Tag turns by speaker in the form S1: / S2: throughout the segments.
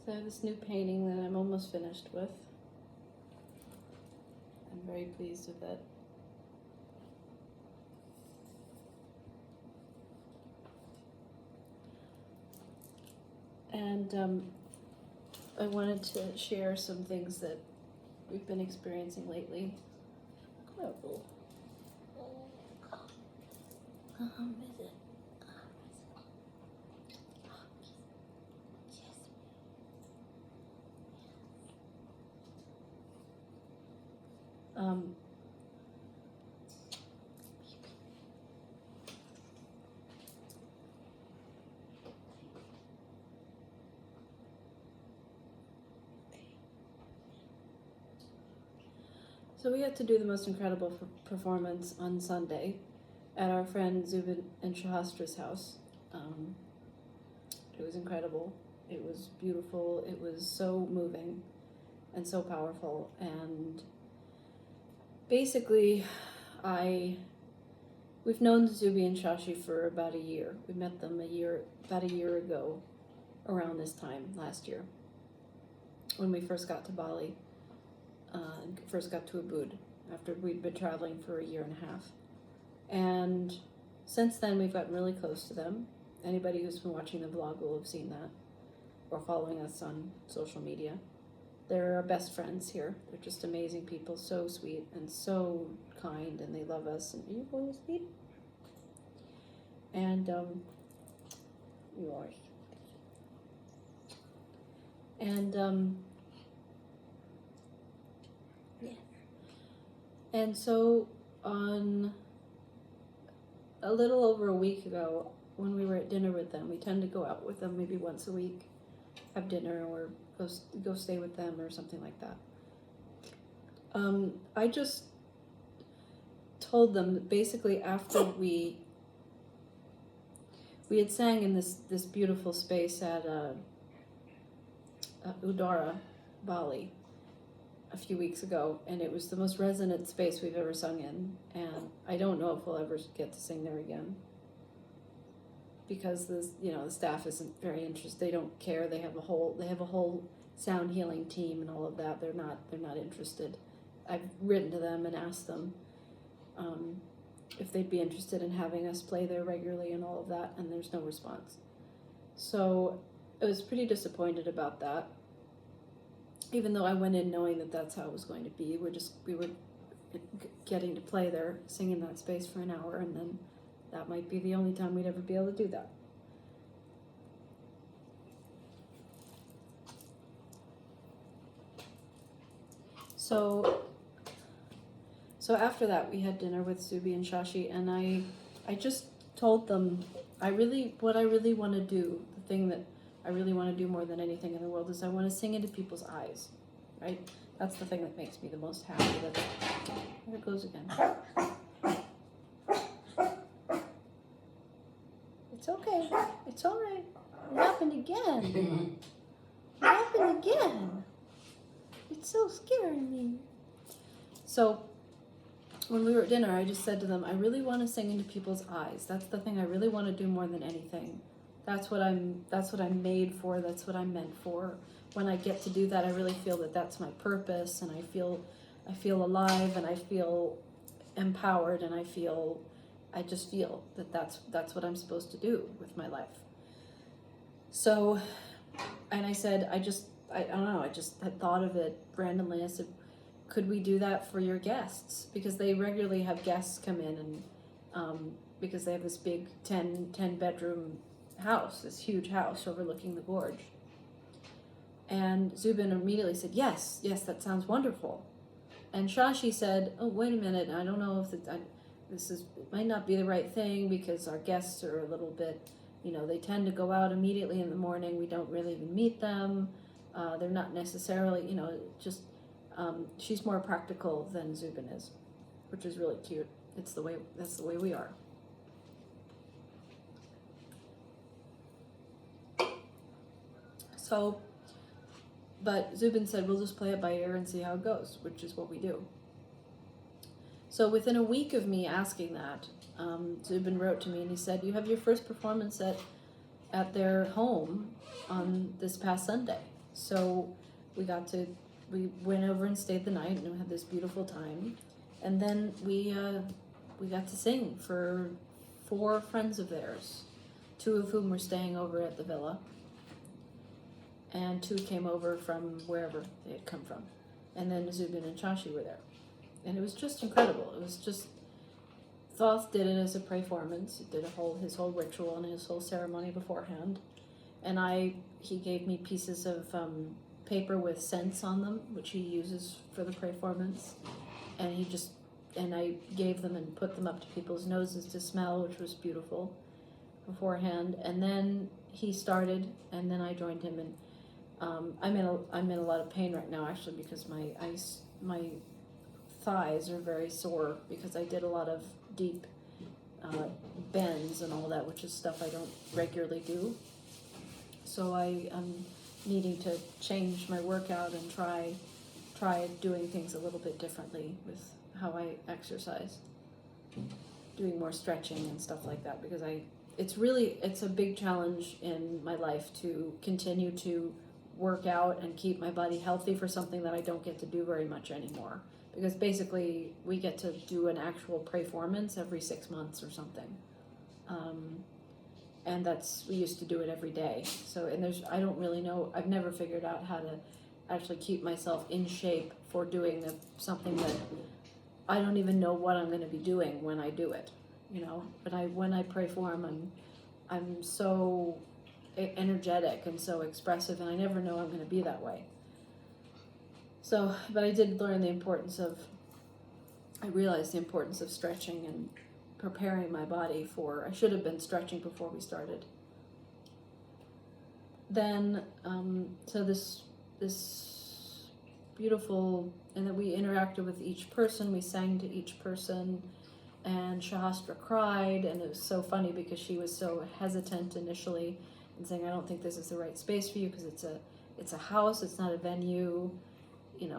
S1: So I have this new painting that I'm almost finished with. I'm very pleased with it. And I wanted to share some things that we've been experiencing lately. Oh. Visit. Um, so we had to do the most incredible performance on Sunday at our friend Zubin and Shahastra's house. It was incredible. It was beautiful. It was so moving and so powerful. And basically, we've known Zubi and Shashi for about a year. We met them about a year ago, around this time last year, when we first got to Bali, first got to Ubud, after we'd been traveling for a year and a half. And since then, we've gotten really close to them. Anybody who's been watching the vlog will have seen that, or following us on social media. They're our best friends here. They're just amazing people, so sweet and so kind, and they love us. And are you going to sleep? And you are. And yeah. And so on a little over a week ago, when we were at dinner with them, we tend to go out with them maybe once a week, have dinner or go stay with them or something like that. I just told them that basically after we had sang in this beautiful space at Udara, Bali, a few weeks ago, and it was the most resonant space we've ever sung in, and I don't know if we'll ever get to sing there again, because the staff isn't very interested. They don't care. They have a whole sound healing team and all of that. They're not interested. I've written to them and asked them if they'd be interested in having us play there regularly and all of that, and there's no response. So I was pretty disappointed about that, even though I went in knowing that that's how it was going to be. We were getting to play there, sing in that space for an hour, and then that might be the only time we'd ever be able to do that. So after that, we had dinner with Zubi and Shashi, and I just told them what I really want to do, the thing that I really want to do more than anything in the world, is I want to sing into people's eyes, right? That's the thing that makes me the most happy. There it goes again. It's okay. It's all right. It happened again. It happened again. It's so scaring me. So when we were at dinner, I just said to them, I really want to sing into people's eyes. That's the thing I really want to do more than anything. That's what I'm made for. That's what I'm meant for. When I get to do that, I really feel that that's my purpose, and I feel alive, and I feel empowered, and I just feel that that's what I'm supposed to do with my life. So, and I said, I don't know, I just had thought of it randomly. I said, could we do that for your guests? Because they regularly have guests come in, and because they have this big 10 bedroom house, this huge house overlooking the gorge. And Zubin immediately said, yes, that sounds wonderful. And Shashi said, oh, wait a minute, I don't know if it might not be the right thing, because our guests are a little bit, they tend to go out immediately in the morning. We don't really even meet them. They're not necessarily, she's more practical than Zubin is, which is really cute. That's the way we are. So, but Zubin said, we'll just play it by ear and see how it goes, which is what we do. So within a week of me asking that, Zubin wrote to me and he said, you have your first performance at their home on this past Sunday. So we went over and stayed the night, and we had this beautiful time. And then we got to sing for 4 friends of theirs, 2 of whom were staying over at the villa, and 2 came over from wherever they had come from. And then Zubin and Chashi were there. And it was just incredible. It was just, Thoth did it as a performance. He did his whole ritual and his whole ceremony beforehand. And he gave me pieces of paper with scents on them, which he uses for the performance. And I gave them and put them up to people's noses to smell, which was beautiful beforehand. And then he started, and then I joined him. And I'm in a lot of pain right now, actually, because my thighs are very sore because I did a lot of deep bends and all that, which is stuff I don't regularly do. So I'm needing to change my workout and try doing things a little bit differently with how I exercise, doing more stretching and stuff like that, because it's a big challenge in my life to continue to work out and keep my body healthy for something that I don't get to do very much anymore. Because basically we get to do an actual performance every 6 months or something. And we used to do it every day. So, I don't really know, I've never figured out how to actually keep myself in shape for doing something that I don't even know what I'm going to be doing when I do it, But when I perform, I'm so energetic and so expressive, and I never know I'm going to be that way. So, but I did learn I realized the importance of stretching and preparing my body I should have been stretching before we started. Then, so this beautiful, and then we interacted with each person, we sang to each person, and Shahastra cried, and it was so funny because she was so hesitant initially and saying, I don't think this is the right space for you because it's a house, it's not a venue.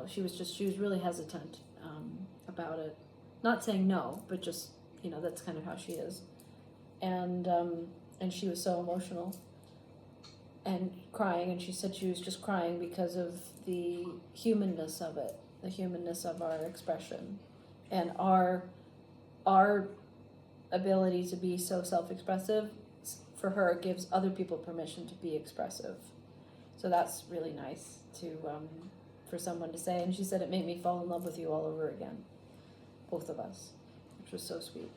S1: She was really hesitant about it. Not saying no, but just, that's kind of how she is. And she was so emotional and crying, and she said she was just crying because of the humanness of it, the humanness of our expression, and our ability to be so self-expressive, for her, gives other people permission to be expressive. So that's really nice for someone to say. And she said it made me fall in love with you all over again, both of us, which was so sweet.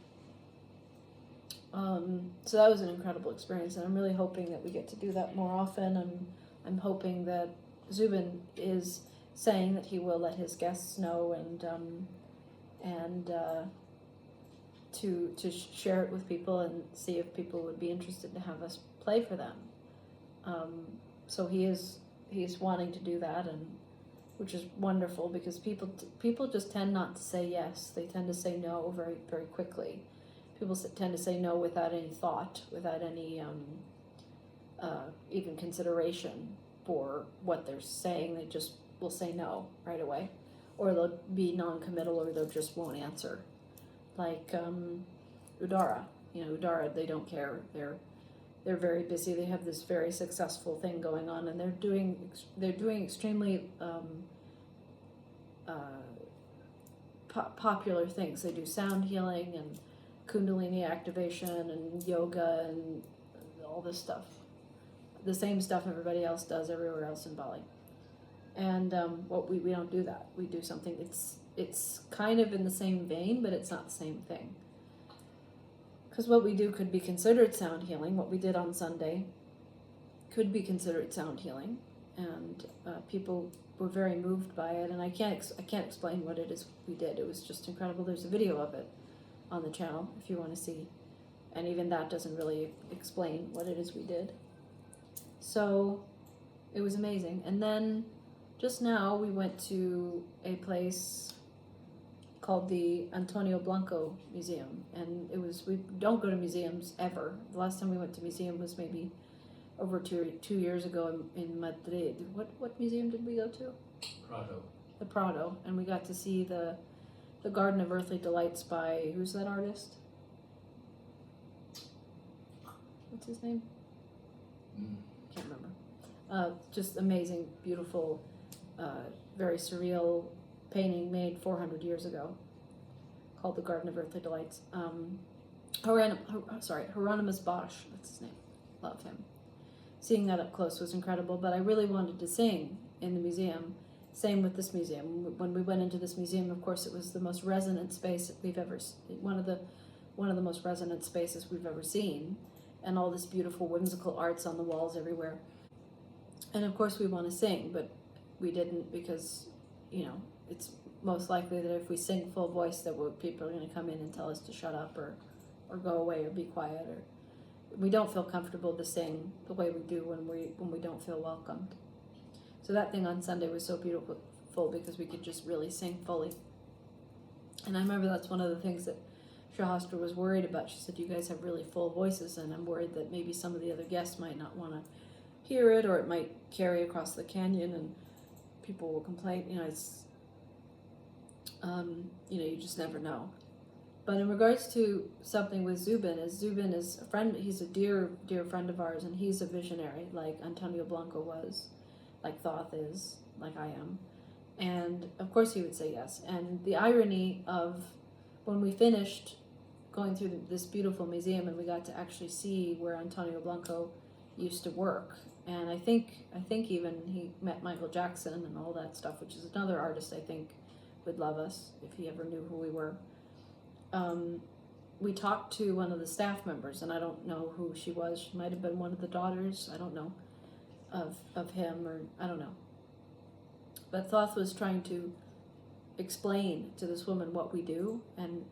S1: So that was an incredible experience, and I'm really hoping that we get to do that more often. I'm hoping that Zubin is saying that he will let his guests know and to share it with people and see if people would be interested to have us play for them. So he's wanting to do that, and which is wonderful, because people just tend not to say yes. They tend to say no very, very quickly. People tend to say no without any thought, without any even consideration for what they're saying. They just will say no right away, or they'll be non-committal, or they'll just won't answer. Like Udara, Udara, they don't care. They're very busy. They have this very successful thing going on, and they're doing extremely popular things. They do sound healing and Kundalini activation and yoga and all this stuff. The same stuff everybody else does everywhere else in Bali. And we don't do that. We do something. It's kind of in the same vein, but it's not the same thing. Because what we do could be considered sound healing. What we did on Sunday could be considered sound healing, and people were very moved by it. And I can't explain what it is we did. It was just incredible. There's a video of it on the channel if you want to see, and even that doesn't really explain what it is we did. So it was amazing. And then just now we went to a place called the Antonio Blanco Museum, and we don't go to museums ever. The last time we went to museum was maybe over 2 years ago in Madrid. What museum did we go to?
S2: Prado.
S1: The Prado, and we got to see the Garden of Earthly Delights by, who's that artist? What's his name? Can't remember. Just amazing, beautiful, very surreal painting made 400 years ago, called The Garden of Earthly Delights. Hieronymus Bosch, that's his name. Love him. Seeing that up close was incredible, but I really wanted to sing in the museum. Same with this museum. When we went into this museum, of course, it was the most resonant space we've ever, one of the most resonant spaces we've ever seen, and all this beautiful whimsical arts on the walls everywhere. And of course we want to sing, but we didn't, because, it's most likely that if we sing full voice that people are going to come in and tell us to shut up or go away or be quiet, or we don't feel comfortable to sing the way we do when we don't feel welcomed. So that thing on Sunday was so beautiful because we could just really sing fully. And I remember that's one of the things that Shahastra was worried about. She said, you guys have really full voices, and I'm worried that maybe some of the other guests might not want to hear it, or it might carry across the canyon and people will complain. It's you just never know. But in regards to something with Zubin is a friend. He's a dear friend of ours, and he's a visionary, like Antonio Blanco was, like Thoth is, like I am. And of course he would say yes. And the irony of when we finished going through this beautiful museum and we got to actually see where Antonio Blanco used to work, and I think even he met Michael Jackson and all that stuff, which is another artist I think would love us if he ever knew who we were. We talked to one of the staff members, and I don't know who she was. She might have been one of the daughters, I don't know, of him, or I don't know. But Thoth was trying to explain to this woman what we do and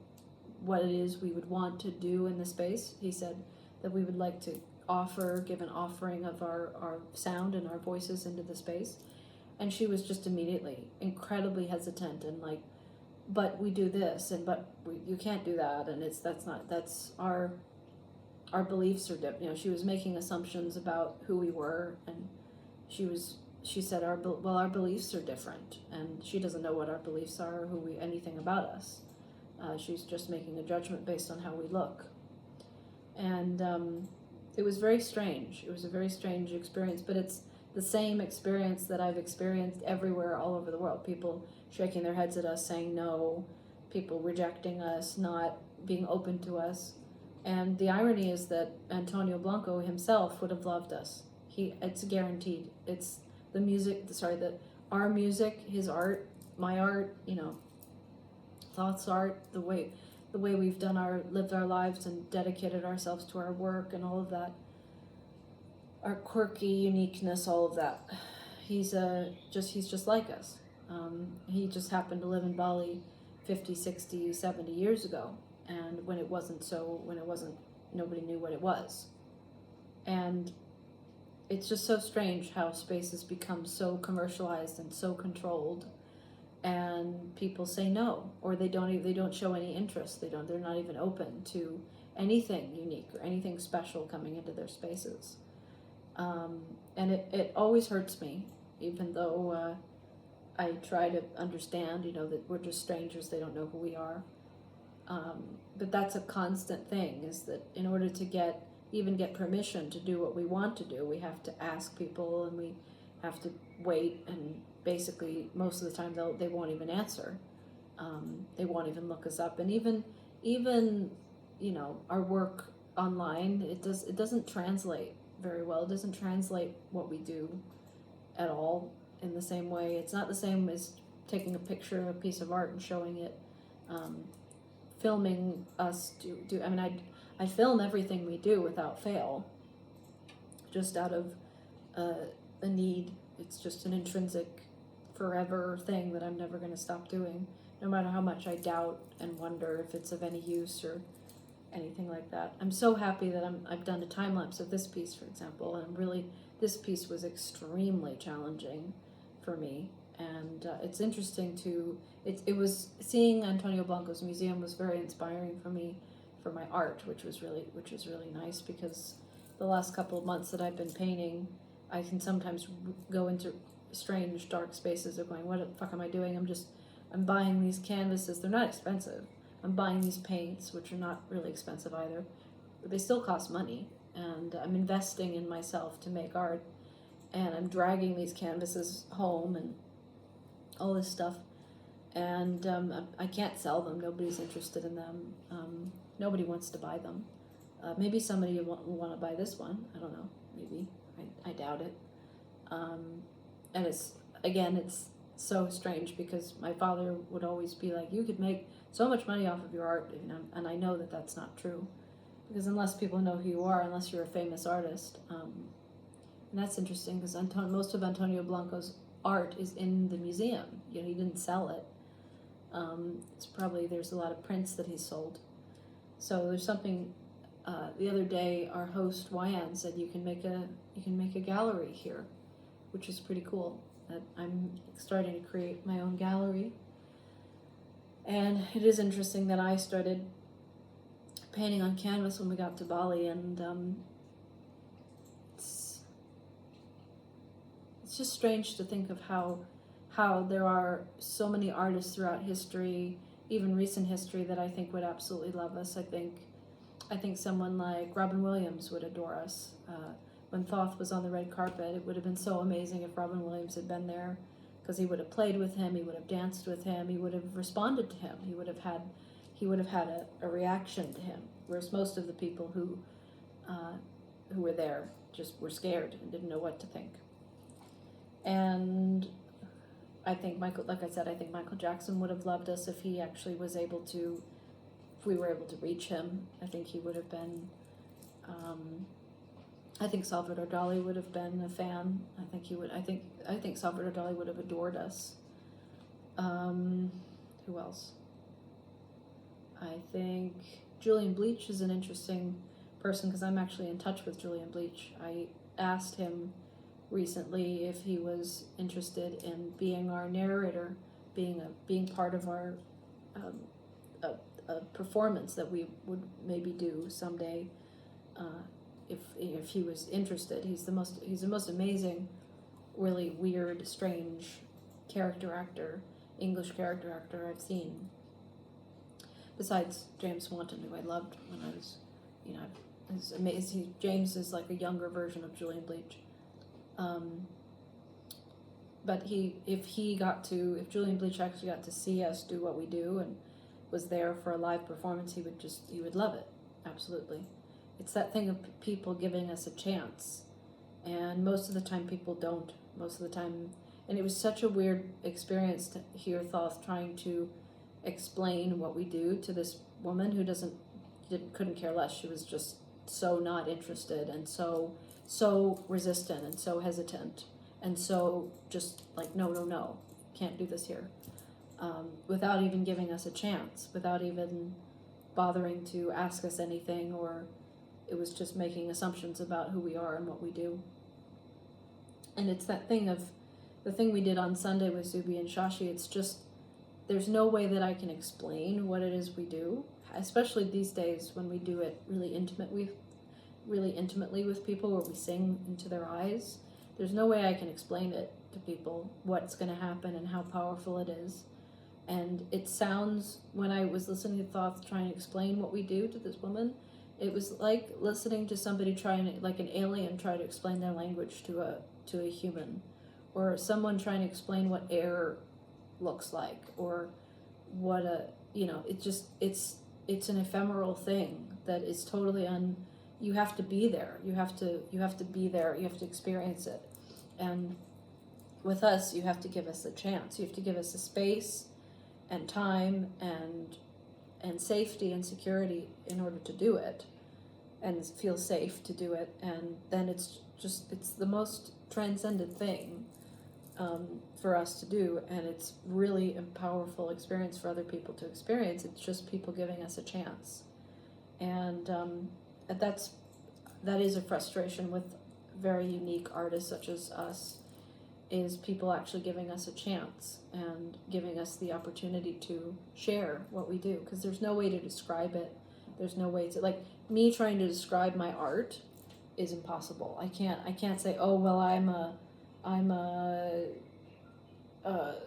S1: what it is we would want to do in the space. He said that we would like to give an offering of our sound and our voices into the space. And she was just immediately incredibly hesitant and like, but we do this, and you can't do that, and that's our beliefs are different. She was making assumptions about who we were, and she said our beliefs are different, and she doesn't know what our beliefs are or anything about us. She's just making a judgment based on how we look, and it was very strange. It was a very strange experience, but it's the same experience that I've experienced everywhere all over the world. People shaking their heads at us, saying no, people rejecting us, not being open to us. And the irony is that Antonio Blanco himself would have loved us. It's guaranteed. It's the music, our music, his art, my art, Thoth's art, the way we've lived our lives and dedicated ourselves to our work and all of that, our quirky uniqueness, all of that. He's just like us. He just happened to live in Bali 50, 60, 70 years ago, and when nobody knew what it was. And it's just so strange how spaces become so commercialized and so controlled, and people say no, or they don't show any interest. They're not even open to anything unique or anything special coming into their spaces. And it always hurts me, even though I try to understand, that we're just strangers, they don't know who we are. But that's a constant thing, is that in order to get permission to do what we want to do, we have to ask people, and we have to wait, and basically most of the time they won't even answer. They won't even look us up, and even our work online, it doesn't translate very well. It doesn't translate what we do at all in the same way. It's not the same as taking a picture of a piece of art and showing it. Filming us do I film everything we do without fail, just out of a need. It's just an intrinsic forever thing that I'm never going to stop doing, no matter how much I doubt and wonder if it's of any use or anything like that. I'm so happy that I've done a time lapse of this piece, for example, and this piece was extremely challenging for me. And it's interesting it was seeing Antonio Blanco's museum was very inspiring for me, for my art, which was really nice, because the last couple of months that I've been painting, I can sometimes go into strange dark spaces of going, what the fuck am I doing? I'm buying these canvases. They're not expensive. I'm buying these paints, which are not really expensive either, but they still cost money, and I'm investing in myself to make art. and I'm dragging these canvases home and all this stuff, and I can't sell them. Nobody's interested in them. Nobody wants to buy them. Maybe somebody will want to buy this one. I don't know. Maybe. I doubt it. And it's so strange because my father would always be like, you could make so much money off of your art, and I know that that's not true, because unless people know who you are, unless you're a famous artist, and that's interesting because most of Antonio Blanco's art is in the museum. He didn't sell it. There's a lot of prints that he sold. So there's something. The other day, our host Wyan said you can make a gallery here, which is pretty cool. I'm starting to create my own gallery, and it is interesting that I started painting on canvas when we got to Bali, and it's just strange to think of how there are so many artists throughout history, even recent history, that I think would absolutely love us. I think someone like Robin Williams would adore us. When Thoth was on the red carpet, it would have been so amazing if Robin Williams had been there, because he would have played with him, he would have danced with him, he would have responded to him, he would have had a reaction to him. Whereas most of the people who were there just were scared and didn't know what to think. And I think Michael Jackson would have loved us if he actually was able to. If we were able to reach him, I think he would have been. I think Salvador Dali would have been a fan. I think Salvador Dali would have adored us. Who else? I think Julian Bleach is an interesting person because I'm actually in touch with Julian Bleach. I asked him recently if he was interested in being our narrator, being part of our a performance that we would maybe do someday. If he was interested, he's the most amazing, really weird, strange English character actor I've seen. Besides James Swanton, who I loved when I was, it's amazing. James is like a younger version of Julian Bleach. But if Julian Bleach actually got to see us do what we do and was there for a live performance, he would love it. Absolutely. It's that thing of people giving us a chance, and most of the time people don't. Most of the time, and it was such a weird experience to hear Thoth trying to explain what we do to this woman who couldn't care less. She was just so not interested and so resistant and so hesitant and so just like no, can't do this here, without even giving us a chance, without even bothering to ask us anything, or it was just making assumptions about who we are and what we do. And it's that thing of the thing we did on Sunday with Zubi and Shashi. It's just, there's no way that I can explain what it is we do, especially these days when we do it really intimately with people, where we sing into their eyes. There's no way I can explain it to people, what's going to happen and how powerful it is. And it sounds, when I was listening to Thoth trying to explain what we do to this woman, it was like listening to somebody like an alien try to explain their language to a human, or someone trying to explain what air looks like, or what it's an ephemeral thing that is totally you have to be there. You have to be there. You have to experience it. And with us, you have to give us a chance. You have to give us a space and time and safety and security in order to do it, and feel safe to do it. And then it's the most transcendent thing for us to do, and it's really a powerful experience for other people to experience. It's just people giving us a chance, and that is a frustration with very unique artists such as us, is people actually giving us a chance and giving us the opportunity to share what we do, because there's no way to describe it. There's no way to, like, me trying to describe my art is impossible. I can't say, oh well, I'm a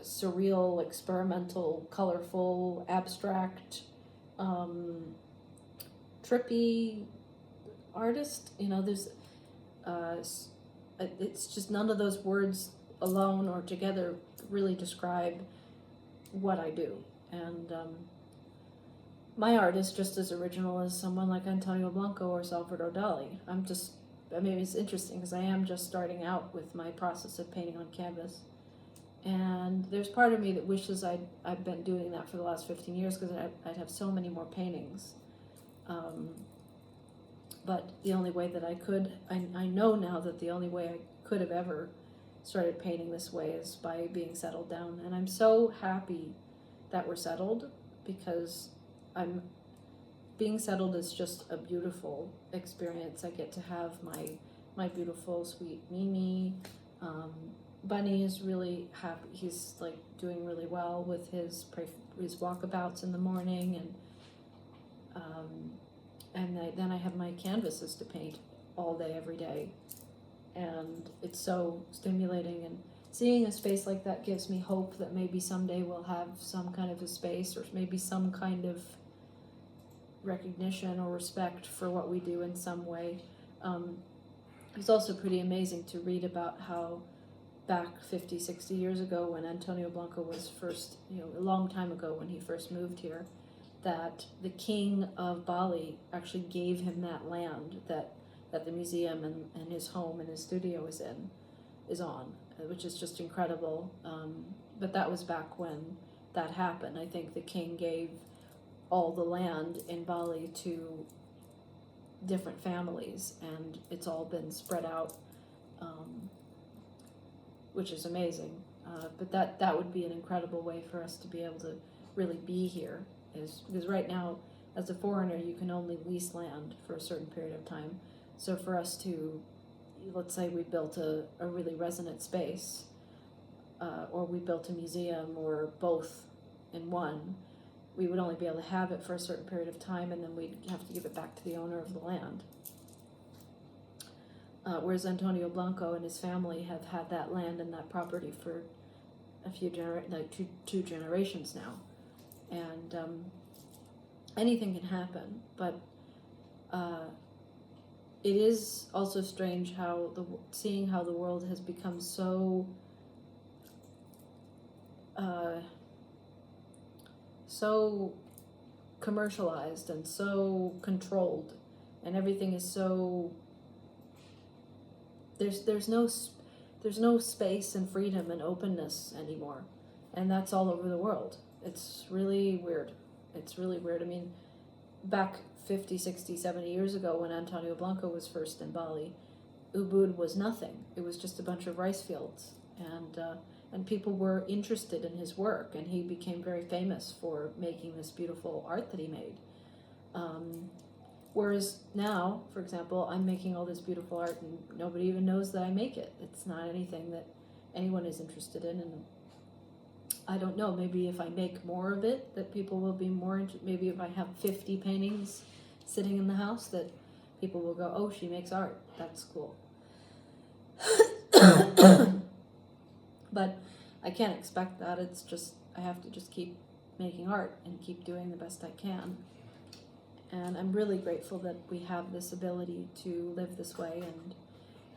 S1: surreal, experimental, colorful, abstract, trippy artist. There's it's just none of those words alone or together really describe what I do. And my art is just as original as someone like Antonio Blanco or Salvador Dali. Maybe it's interesting because I am just starting out with my process of painting on canvas. And there's part of me that wishes I'd been doing that for the last 15 years because I'd have so many more paintings. But the only way that I could, I know now that the only way I could have ever started painting this way is by being settled down. And I'm so happy that we're settled, because being settled is just a beautiful experience. I get to have my beautiful, sweet Mimi. Bunny is really happy. He's like doing really well with his walkabouts in the morning, and then I have my canvases to paint all day, every day, and it's so stimulating. And seeing a space like that gives me hope that maybe someday we'll have some kind of a space, or maybe some kind of recognition or respect for what we do in some way. It's also pretty amazing to read about how back 50, 60 years ago, when Antonio Blanco was first, a long time ago when he first moved here, that the king of Bali actually gave him that land that the museum and his home and his studio is on, which is just incredible. But that was back when that happened. I think the king gave all the land in Bali to different families, and it's all been spread out, which is amazing. But that would be an incredible way for us to be able to really be here, because right now, as a foreigner, you can only lease land for a certain period of time. So for us to, let's say we built a really resonant space, or we built a museum, or both in one, we would only be able to have it for a certain period of time, and then we'd have to give it back to the owner of the land. Whereas Antonio Blanco and his family have had that land and that property for a few two generations now, and anything can happen. But it is also strange how seeing how the world has become so commercialized and so controlled, and everything is so there's no space and freedom and openness anymore, and that's all over the world. It's really weird. I mean, back 50, 60, 70 years ago when Antonio Blanco was first in Bali, Ubud was nothing. It was just a bunch of rice fields, and people were interested in his work, and he became very famous for making this beautiful art that he made. Whereas now, for example, I'm making all this beautiful art and nobody even knows that I make it. It's not anything that anyone is interested in, and I don't know, maybe if I make more of it, that people will be more interested. Maybe if I have 50 paintings sitting in the house, that people will go, oh, she makes art, that's cool. But I can't expect that. It's just, I have to just keep making art and keep doing the best I can. And I'm really grateful that we have this ability to live this way and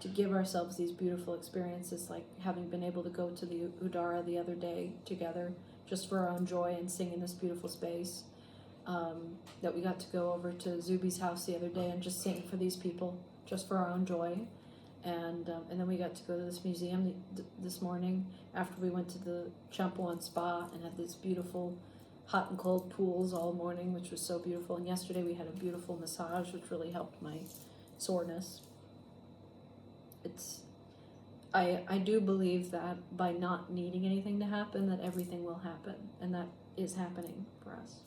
S1: to give ourselves these beautiful experiences, like having been able to go to the Udara the other day together just for our own joy and sing in this beautiful space. That we got to go over to Zubi's house the other day and just sing for these people just for our own joy. And then we got to go to this museum this morning after we went to the Champuan Spa and had this beautiful hot and cold pools all morning, which was so beautiful. And yesterday we had a beautiful massage, which really helped my soreness. I do believe that by not needing anything to happen, that everything will happen, and that is happening for us.